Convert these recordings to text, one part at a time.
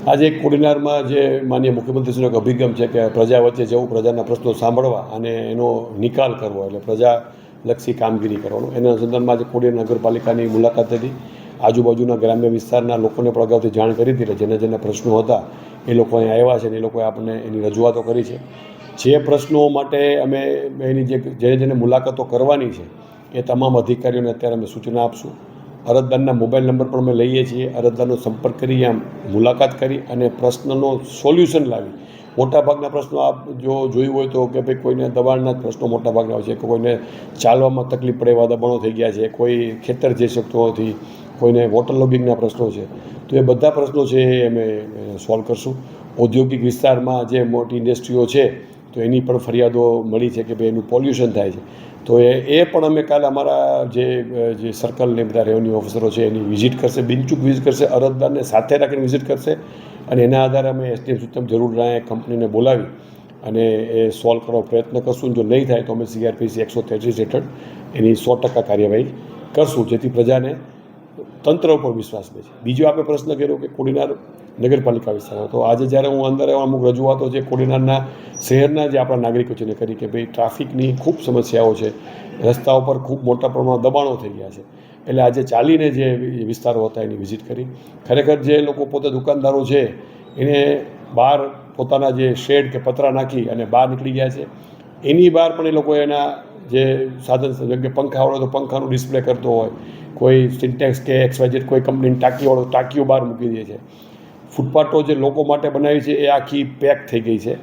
આજે કોડીનારમાં જે માનનીય મુખ્યમંત્રીશ્રીનો એક અભિગમ છે કે પ્રજા વચ્ચે જવું, પ્રજાના પ્રશ્નો સાંભળવા અને એનો નિકાલ કરવો, એટલે પ્રજાલક્ષી કામગીરી કરવાનું. એના સંદર્ભમાં આજે કોડીનાર નગરપાલિકાની મુલાકાત હતી. આજુબાજુના ગ્રામ્ય વિસ્તારના લોકોને પણ અગાઉથી જાણ કરી હતી. જેના જેના પ્રશ્નો હતા એ લોકો અહીં આવ્યા છે અને એ લોકોએ આપણને એની રજૂઆતો કરી છે. જે પ્રશ્નો માટે અમે એની જેને મુલાકાતો કરવાની છે એ તમામ અધિકારીઓને અત્યારે અમે સૂચના આપશું. અરજદારના મોબાઈલ નંબર પણ અમે લઈએ છીએ. અરજદારનો સંપર્ક કરી, આમ મુલાકાત કરી અને પ્રશ્નનો સોલ્યુશન લાવી. મોટાભાગના પ્રશ્નો આપ જો જોયું હોય તો કે ભાઈ કોઈને દબાણના પ્રશ્નો મોટાભાગના હોય છે, કે કોઈને ચાલવામાં તકલીફ પડે એવા દબાણો થઈ ગયા છે, કોઈ ખેતર જઈ શકતો નથી, કોઈને વોટર લોગિંગના પ્રશ્નો છે. તો એ બધા પ્રશ્નો છે એ અમે સોલ્વ કરશું. ઔદ્યોગિક વિસ્તારમાં જે મોટી ઇન્ડસ્ટ્રીઓ છે તો એની પણ ફરિયાદો મળી છે કે ભાઈ એનું પોલ્યુશન થાય છે. તો એ પણ અમે કાલે અમારા જે સર્કલને બધા રેવન્યુ ઓફિસરો છે એની વિઝિટ કરશે, બિનચૂક વિઝિટ કરશે, અરજદારને સાથે રાખીને વિઝિટ કરશે અને એના આધારે અમે એસડીએમ સૂચના જરૂર રહે કંપનીને બોલાવી અને એ સોલ્વ કરવાનો પ્રયત્ન કરશું. જો નહીં થાય તો અમે CRPC 133 હેઠળ એની 100% કાર્યવાહી કરશું, જેથી પ્રજાને તંત્ર ઉપર વિશ્વાસ રહે છે. બીજો આપણે પ્રશ્ન કર્યો કે કોડીનાર નગરપાલિકા વિસ્તારમાં, તો આજે જ્યારે હું અંદર અમુક રજૂઆતો જે કોડીનારના શહેરના જે આપણા નાગરિકો છે એને કરી કે ભાઈ ટ્રાફિકની ખૂબ સમસ્યાઓ છે, રસ્તા ઉપર ખૂબ મોટા પ્રમાણમાં દબાણો થઈ ગયા છે. એટલે આજે ચાલીને જે વિસ્તારો હતા એની વિઝિટ કરી. ખરેખર જે લોકો પોતે દુકાનદારો છે એને બહાર પોતાના જે શેડ કે પતરા નાખી અને બહાર નીકળી ગયા છે. એની બહાર પણ એ લોકો એના જે સાધન, જેમ કે પંખાવાળો તો પંખાનું ડિસ્પ્લે કરતો હોય, કોઈ સિન્ટેક્સ કે XYZ કોઈ કંપનીની ટાંકીવાળો ટાંકીઓ બહાર મૂકી દે છે. ફૂટપાથો જે લોકો માટે બનાવી છે એ આખી પેક થઈ ગઈ છે.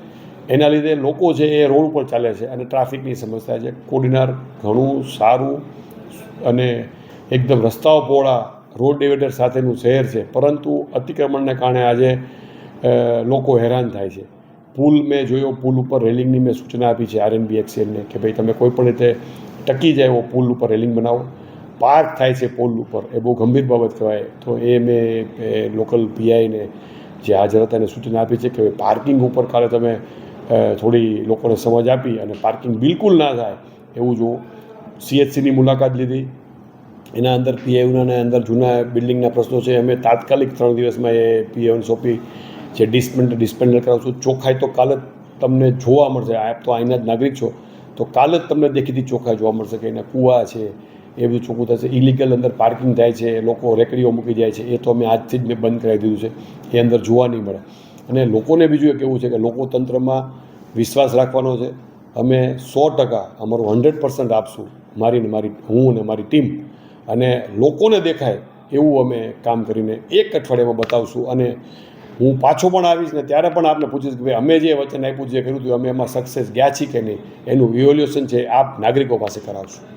એના લીધે લોકો છે એ રોડ ઉપર ચાલે છે અને ટ્રાફિકની સમસ્યા છે. કોડીનાર ઘણું સારું અને એકદમ રસ્તાઓ પહોળા, રોડ ડિવાઈડર સાથેનું શહેર છે, પરંતુ અતિક્રમણને કારણે આજે લોકો હેરાન થાય છે. પુલ મેં જોયો, પુલ ઉપર રેલિંગની મેં સૂચના આપી છે RNBXLને કે ભાઈ તમે કોઈ પણ રીતે ટકી જાય એવો પુલ ઉપર રેલિંગ બનાવો. પાર્ક થાય છે પુલ ઉપર, એ બહુ ગંભીર બાબત કહેવાય. તો એ મેં લોકલ PIને જે હાજર હતા એને સૂચના આપી છે કે પાર્કિંગ ઉપર કાલે તમે થોડી લોકોને સમજ આપી અને પાર્કિંગ બિલકુલ ના થાય એવું જો. CHCની મુલાકાત લીધી, એના અંદર PIઓના અંદર જૂના બિલ્ડિંગના પ્રશ્નો છે, અમે તાત્કાલિક 3 દિવસમાં એ PIઓને સોંપી જે ડિસ્પેન્ડર કરાવશું. ચોખ્ખાઈ તો કાલે જ તમને જોવા મળશે. આપ તો અહીંના જ નાગરિક છો, તો કાલે જ તમને દેખીતી ચોખ્ખાઈ જોવા મળશે કે એના કૂવા છે એ બધું ચોખ્ખું થશે. ઇલીગલ અંદર પાર્કિંગ થાય છે, લોકો રેકડીઓ મૂકી જાય છે, એ તો અમે આજથી જ મેં બંધ કરાવી દીધું છે, એ અંદર જોવા નહીં મળે. અને લોકોને બીજું એ કહેવું છે કે લોકો તંત્રમાં વિશ્વાસ રાખવાનો છે. અમે 100% અમારું 100% આપશું, હું અને મારી ટીમ, અને લોકોને દેખાય એવું અમે કામ કરીને 1 અઠવાડિયામાં બતાવશું. અને હું પાછો પણ આવીશ ને ત્યારે પણ આપને પૂછીશ કે ભાઈ અમે જે વચન આપ્યું, જે કર્યું હતું અમે એમાં સક્સેસ ગયા છીએ કે નહીં, એનું ઇવેલ્યુએશન છે આપ નાગરિકો પાસે કરાવશું.